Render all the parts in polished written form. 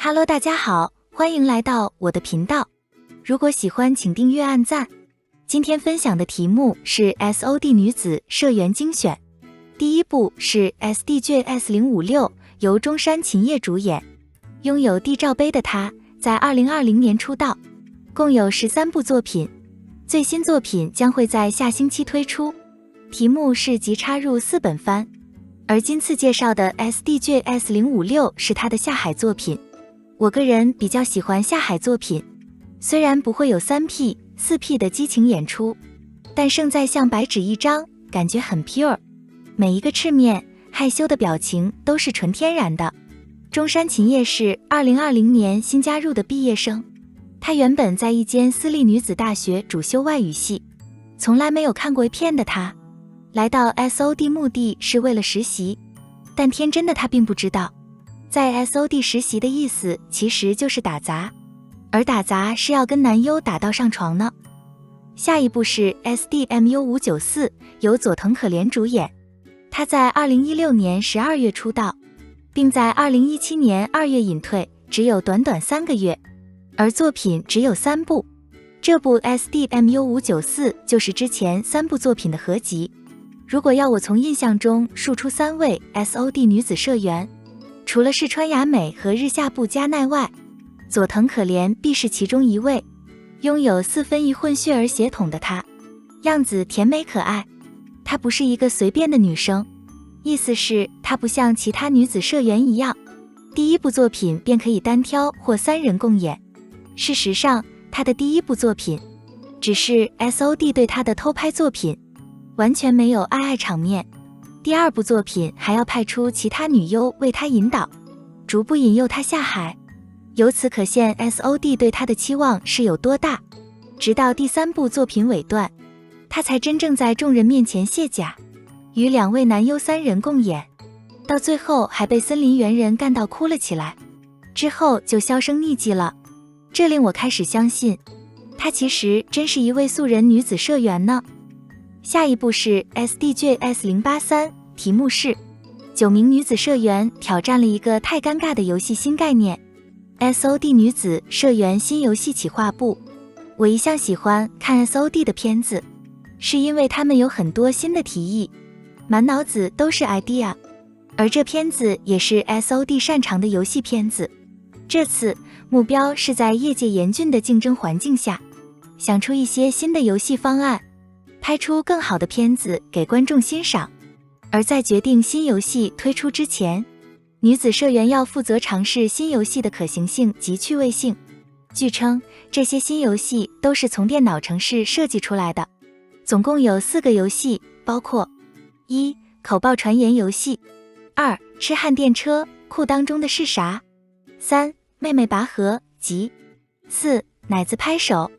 Hello， 大家好，欢迎来到我的频道。如果喜欢，请订阅按赞。今天分享的题目是 SOD 女子社员精选。第一部是 SDGs056，由中山勤业主演。拥有D罩杯的她，在2020年出道，共有13部作品。最新作品将会在下星期推出，题目是即插入4本番。而今次介绍的 SDGs056是她的下海作品。我个人比较喜欢下海作品，虽然不会有3P、4P 的激情演出，但胜在像白纸一张，感觉很 pure。每一个赤面、害羞的表情都是纯天然的。中山勤业是2020年新加入的毕业生，他原本在一间私立女子大学主修外语系，从来没有看过片的他，来到 SOD 目的是为了实习，但天真的他并不知道，在 SOD 实习的意思其实就是打杂，而打杂是要跟男优打到上床呢。下一部是 SDMU594，由佐藤可怜主演。他在2016年12月出道，并在2017年2月隐退，只有短短3个月，而作品只有3部。这部 SDMU594 就是之前3部作品的合集。如果要我从印象中数出3位 SOD 女子社员，除了是川雅美和日下部佳奈外，佐藤可怜必是其中一位。拥有4分一混血儿血统的她，样子甜美可爱。她不是一个随便的女生，意思是她不像其他女子社员一样，第一部作品便可以单挑或3人共演。事实上，她的第一部作品只是 SOD 对她的偷拍作品，完全没有爱场面。第2部作品还要派出其他女优为她引导，逐步引诱她下海。由此可见 SOD 对她的期望是有多大。直到第3部作品尾段，她才真正在众人面前卸甲，与2位男优3人共演，到最后还被森林猿人干到哭了起来，之后就销声匿迹了。这令我开始相信，她其实真是一位素人女子社员呢。下一部是 SDGs083，题目是9名女子社员挑战了一个太尴尬的游戏新概念。 SOD 女子社员新游戏企划部。我一向喜欢看 SOD 的片子，是因为他们有很多新的提议，满脑子都是 idea， 而这片子也是 SOD 擅长的游戏片子。这次目标是在业界严峻的竞争环境下，想出一些新的游戏方案，拍出更好的片子给观众欣赏。而在决定新游戏推出之前，女子社员要负责尝试新游戏的可行性及趣味性。据称，这些新游戏都是从电脑程式设计出来的，总共有4个游戏，包括1. 口爆传言游戏， 2. 痴汉电车，裤当中的是啥， 3. 妹妹拔河及 4. 奶子拍手。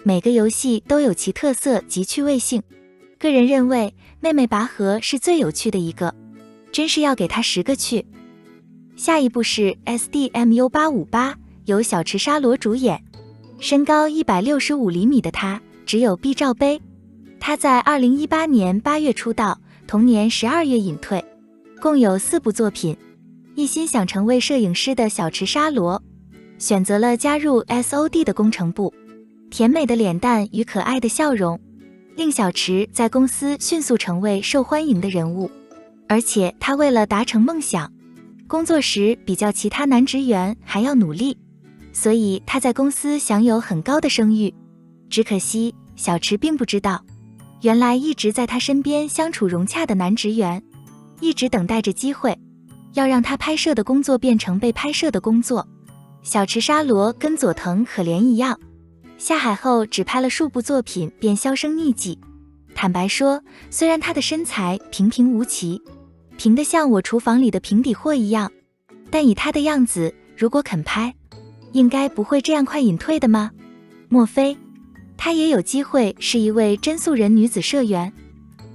每个游戏都有其特色及趣味性，个人认为妹妹拔河是最有趣的一个，真是要给她10个去。下一部是 SDMU858， 由小池沙罗主演。身高165厘米的她只有 B 罩杯。她在2018年8月出道，同年12月隐退，共有4部作品。一心想成为摄影师的小池沙罗，选择了加入 SOD 的工程部。甜美的脸蛋与可爱的笑容，令小池在公司迅速成为受欢迎的人物。而且她为了达成梦想，工作时比较其他男职员还要努力，所以她在公司享有很高的声誉。只可惜小池并不知道，原来一直在她身边相处融洽的男职员，一直等待着机会，要让她拍摄的工作变成被拍摄的工作。小池沙罗跟佐藤可怜一样，下海后只拍了数部作品便销声匿迹。坦白说，虽然她的身材平平无奇，平得像我厨房里的平底货一样，但以她的样子，如果肯拍，应该不会这样快隐退的吗？莫非她也有机会是一位真素人女子社员？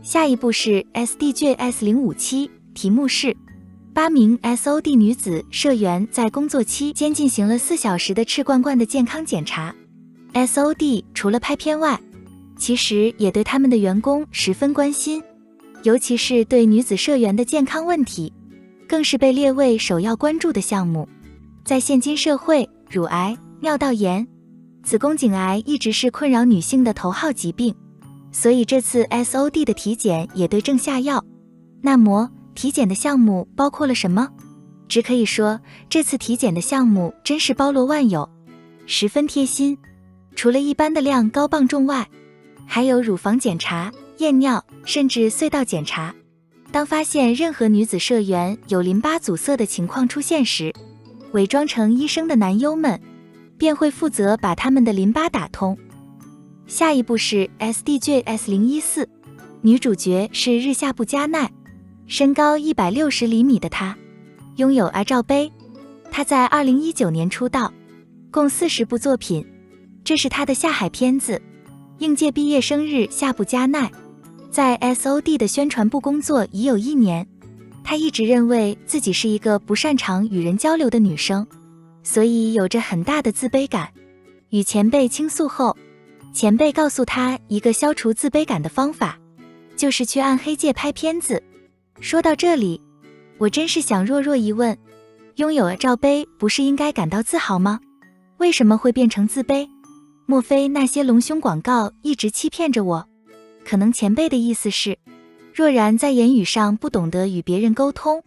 下一部是 SDGs057， 题目是8名 SOD 女子社员在工作期间进行了4小时的赤罐罐的健康检查。SOD 除了拍片外，其实也对他们的员工十分关心，尤其是对女子社员的健康问题，更是被列为首要关注的项目。在现今社会，乳癌、尿道炎、子宫颈癌一直是困扰女性的头号疾病，所以这次 SOD 的体检也对症下药。那么，体检的项目包括了什么？只可以说，这次体检的项目真是包罗万有，十分贴心。除了一般的量高磅重外，还有乳房检查、验尿，甚至隧道检查。当发现任何女子社员有淋巴阻塞的情况出现时，伪装成医生的男优们便会负责把他们的淋巴打通。下一步是 SDJ-S014， 女主角是日下部佳奈，身高160厘米的她，拥有 A 罩杯。她在2019年出道，共40部作品，这是她的下海片子。应届毕业生日下部佳奈，在 SOD 的宣传部工作已有1年。她一直认为自己是一个不擅长与人交流的女生，所以有着很大的自卑感。与前辈倾诉后，前辈告诉她一个消除自卑感的方法，就是去暗黑界拍片子。说到这里，我真是想弱疑问，拥有A罩杯不是应该感到自豪吗？为什么会变成自卑？莫非那些隆胸广告一直欺骗着我？可能前辈的意思是，若然在言语上不懂得与别人沟通，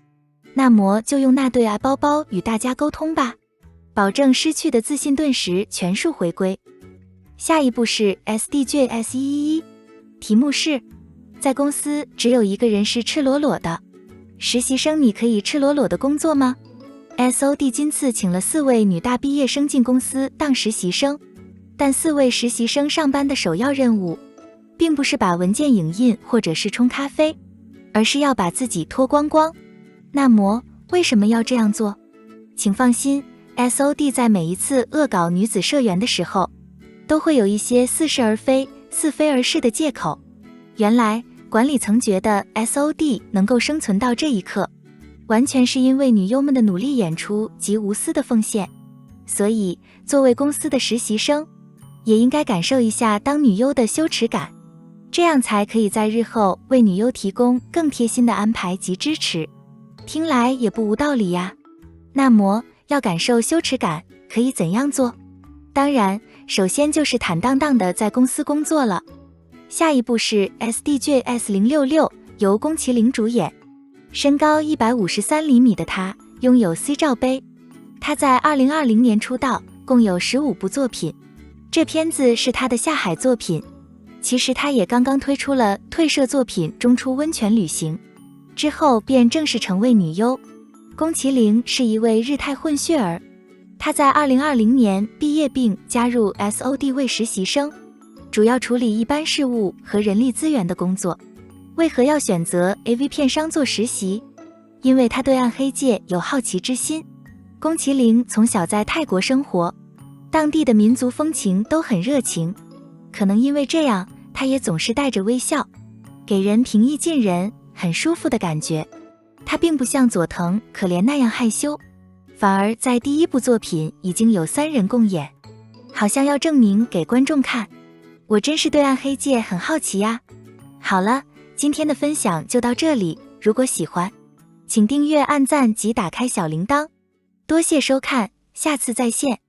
那么就用那对A包包与大家沟通吧，保证失去的自信顿时全数回归。下一步是 SDJ-S111， 题目是：在公司只有一个人是赤裸裸的，实习生你可以赤裸裸的工作吗？ SOD 今次请了4位女大毕业生进公司当实习生，但4位实习生上班的首要任务并不是把文件影印或者是冲咖啡，而是要把自己脱光光。那么为什么要这样做？请放心， SOD 在每一次恶搞女子社员的时候，都会有一些似是而非、似非而是的借口。原来管理层觉得 SOD 能够生存到这一刻，完全是因为女优们的努力演出及无私的奉献。所以作为公司的实习生，也应该感受一下当女优的羞耻感，这样才可以在日后为女优提供更贴心的安排及支持。听来也不无道理呀。那么要感受羞耻感可以怎样做？当然，首先就是坦荡荡的在公司工作了。下一步是 SDJ-S066， 由宫崎玲主演，身高153厘米的她拥有 C 罩杯。她在2020年出道，共有15部作品，这片子是她的下海作品。其实她也刚刚推出了退社作品中出温泉旅行，之后便正式成为女优。宫崎玲是一位日泰混血儿，她在2020年毕业并加入 SOD 为实习生，主要处理一般事务和人力资源的工作。为何要选择 AV 片商做实习？因为她对暗黑界有好奇之心。宫崎玲从小在泰国生活，当地的民族风情都很热情，可能因为这样，她也总是带着微笑，给人平易近人、很舒服的感觉。她并不像佐藤可怜那样害羞，反而在第1部作品已经有3人共演，好像要证明给观众看。我真是对暗黑界很好奇呀。好了，今天的分享就到这里，如果喜欢，请订阅、按赞及打开小铃铛。多谢收看，下次再见。